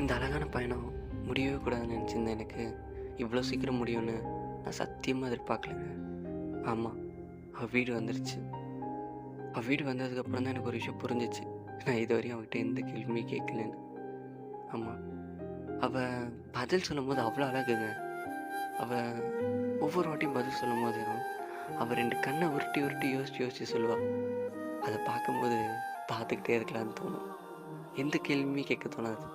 இந்த அழகான பயணம் முடியவே கூடாதுன்னு நினச்சிருந்தேன். எனக்கு இவ்வளோ சீக்கிரம் முடியும்னு நான் சத்தியமாக எதிர்பார்க்கலங்க. ஆமாம், அவள் வீடு வந்துருச்சு. அவள் வீடு வந்ததுக்கப்புறம் தான் எனக்கு ஒரு விஷயம் புரிஞ்சிச்சு. நான் இதுவரையும் அவகிட்ட எந்த கேள்வியுமே கேட்கலன்னு. ஆமாம், அவள் பதில் சொல்லும் போது அவ்வளோ அழகுங்க. அவள் ஒவ்வொரு வாட்டியும் பதில் சொல்லும் போதும் அவள் 2 கண்ணை உருட்டி உருட்டி யோசித்து சொல்லுவாள். அதை பார்க்கும்போது பார்த்துக்கிட்டே இருக்கலான்னு தோணும். எந்த கேள்வியுமே கேட்க தோணாது.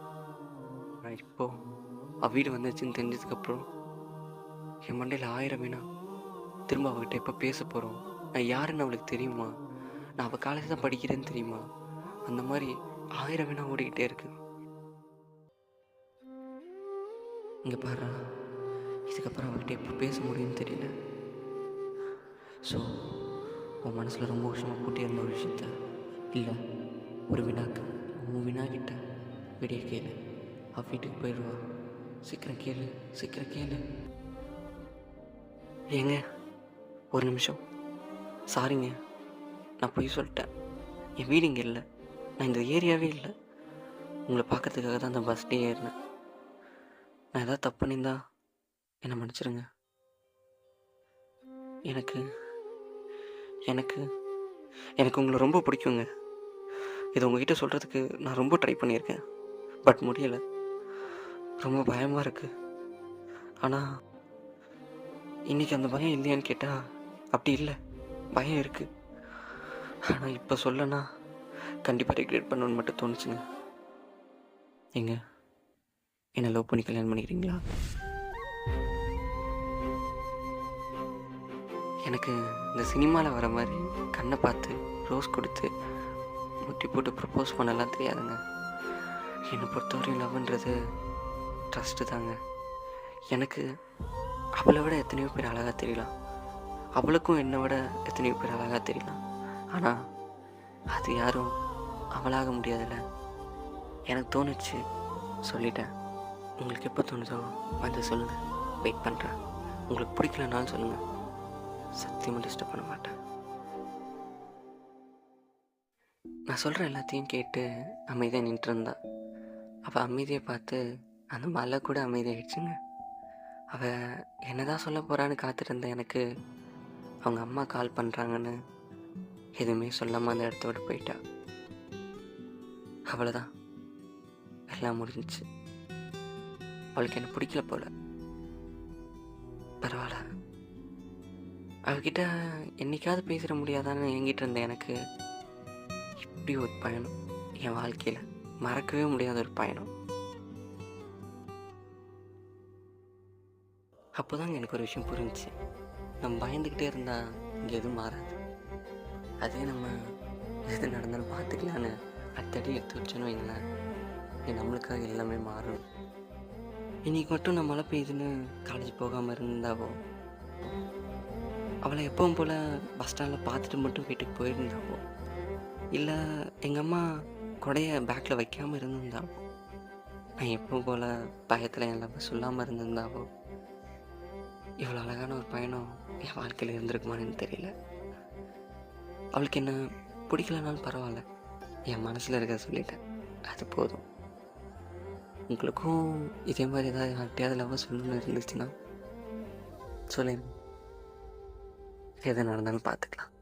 நான் இப்போது அவள் வீடு வந்துச்சுன்னு தெரிஞ்சதுக்கப்புறம் என் மண்டையில் 1000 வேணா திரும்ப அவகிட்ட எப்போ பேச போகிறோம், நான் யாருன்னு அவளுக்கு தெரியுமா, நான் அவள் காலேஜ் தான் படிக்கிறேன்னு தெரியுமா, அந்த மாதிரி 1000 வேணா ஓடிக்கிட்டே இருக்கு. இங்கே பாரு, இதுக்கப்புறம் அவள்கிட்ட எப்போ பேச முடியும்னு தெரியல. ஸோ உன் மனசில் ரொம்ப வருஷமாக பூட்டி இருந்த ஒரு விஷயத்த இல்லை, ஒரு வினாக்கு உன் வினாக்கிட்ட விடிய கேளு. அவள் வீட்டுக்கு போயிடுவா. சீக்கிரம் கேளு, சீக்கிரம் கேளு. ஏங்க, ஒரு நிமிஷம். சாரிங்க, நான் பொய் சொல்லிட்டேன். என் வீடு இங்கே இல்லை, நான் இந்த ஏரியாவே இல்லை. உங்களை பார்க்கறதுக்காக தான் அந்த பஸ்லேயே ஏறினேன். நான் எதாவது தப்பு பண்ணியிருந்தா என்னை மன்னிச்சிருங்க. எனக்கு எனக்கு எனக்கு உங்களை ரொம்ப பிடிக்குங்க. இதை உங்ககிட்ட சொல்கிறதுக்கு நான் ரொம்ப ட்ரை பண்ணியிருக்கேன், பட் முடியலை. ரொம்ப பயமாக இருக்குது. ஆனால் இன்றைக்கி அந்த பயம் இல்லையான்னு கேட்டால் அப்படி இல்லை, பயம் இருக்குது. ஆனால் இப்போ சொல்லனா கண்டிப்பாக ரெக்ரெட் பண்ணணுன்னு மட்டும் தோணுச்சுங்க. ஏங்க, என்னை லவ் பண்ணி கல்யாணம் பண்ணிக்கிறீங்களா? எனக்கு இந்த சினிமாவில் வர மாதிரி கண்ணை பார்த்து ரோஸ் கொடுத்து முட்டி போட்டு ப்ரப்போஸ் பண்ணலாம் தெரியாதுங்க. என்னை பொறுத்தவரையும் லவ்ன்றது ட்ரஸ்ட்டு தாங்க. எனக்கு அவளை விட எத்தனையோ பேர் அழகாக தெரியலாம், அவளுக்கும் என்னை விட எத்தனையோ பேர் அழகாக தெரியலாம். ஆனால் அது யாரும் அவளாக முடியாதுல்ல. எனக்கு தோணுச்சு, சொல்லிட்டேன். உங்களுக்கு எப்போ தோணுதோ வந்து சொல்லுங்கள், வெயிட் பண்ணுறேன். உங்களுக்கு பிடிக்கலனாலும் சொல்லுங்கள், சத்தியமாக டிஸ்டர்ப் பண்ண மாட்டேன். நான் சொல்கிற எல்லாத்தையும் கேட்டு அமைதியாக நின்றுருந்தா. அவள் அமைதியை பார்த்து அந்த மலை கூட அமைதியாகிடுச்சுங்க. அவள் என்னதான் சொல்ல போகிறான்னு காத்திருந்த எனக்கு அவங்க அம்மா கால் பண்ணுறாங்கன்னு எதுவுமே சொல்லாமல் அந்த இடத்த விட்டு போயிட்டா. அவ்வளோதான், எல்லாம் முடிஞ்சிச்சு. அவளுக்கு என்ன பிடிக்கல போல. பரவாயில்ல, அவகிட்ட என்னைக்காவது பேசிட முடியாதான்னு என்கிட்ட இருந்த எனக்கு இப்படி ஒரு பயணம் என் வாழ்க்கையில் மறக்கவே முடியாத ஒரு பயணம். அப்போதாங்க எனக்கு ஒரு விஷயம் புரிஞ்சிச்சு. நம்ம பயந்துக்கிட்டே இருந்தால் இங்கே எதுவும் மாறாது. அதே நம்ம எது நடந்தாலும் பார்த்துக்கலான்னு அடுத்தடி எடுத்து வச்சோன்னு வைங்களேன், நம்மளுக்காக எல்லாமே மாறும். இன்றைக்கி மட்டும் நான் மழை பெய்யுதுன்னு காலேஜ் போகாமல் இருந்தாவோ, அவளை எப்பவும் போல் பஸ் ஸ்டாண்டில் பார்த்துட்டு மட்டும் வீட்டுக்கு போயிருந்தாவோ, இல்லை எங்கள் அம்மா கொடையை பேக்கில் வைக்காமல் இருந்திருந்தாவோ, நான் எப்பவும் போல் பயத்தில் எல்லாமே சொல்லாமல் இருந்திருந்தாவோ, இவ்வளோ அழகான ஒரு பயணம் என் வாழ்க்கையில் இருந்திருக்குமான்னு தெரியல. அவளுக்கு என்ன பிடிக்கலனாலும் பரவாயில்ல, என் மனசில் இருக்கிறத சொல்லிட்டேன், அது போதும். உங்களுக்கும் இதே மாதிரி ஏதாவது யார்கிட்டையாவது லவ் சொல்லணும்னு இருந்துச்சுன்னா சொல்லுங்க, எது நடந்தாலும் பார்த்துக்கலாம்.